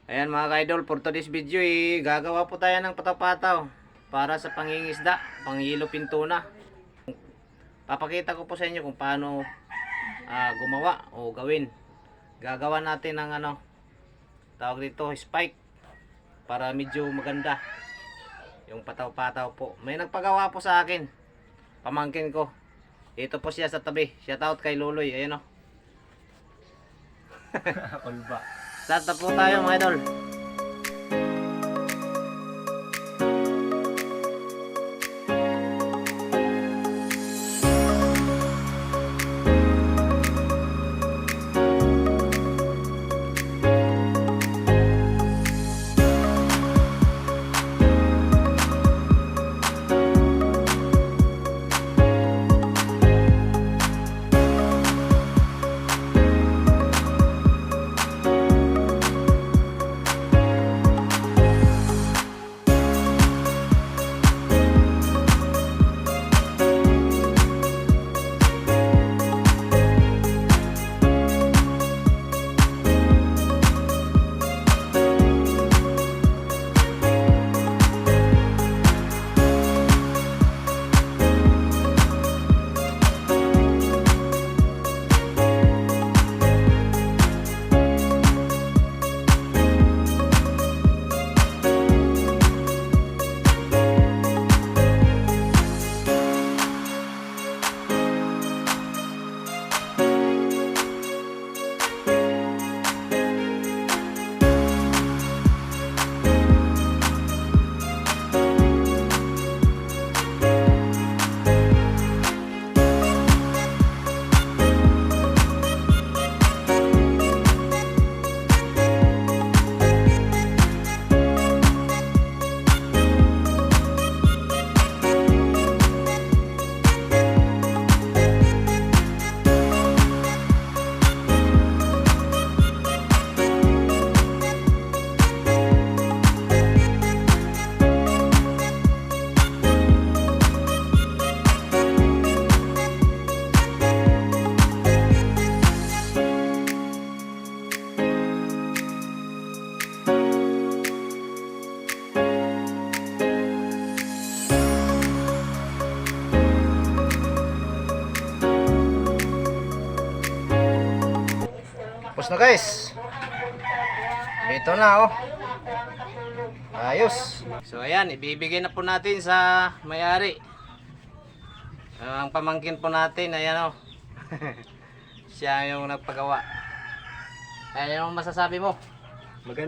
Ayan mga ka-idol, for today's video gagawa po tayo ng pataw-pataw para sa pangingisda, panghilo pintuna. Papakita ko po sa inyo kung paano gumawa o gawin. Gagawa natin ng tawag dito, spike, para medyo maganda yung pataw-pataw po. May nagpagawa po sa akin, pamangkin ko. Ito po siya sa tabi. Shout out kay Luloy. Ayan o. Olba. Start na po tayo mga idol. Tapos na guys. Ito na oh. Ayos. So ayan, ibibigay na po natin sa may-ari. Ang pamangkin po natin, ayan oh. Siya yung nagpagawa. Ayan yung masasabi mo. Maganda.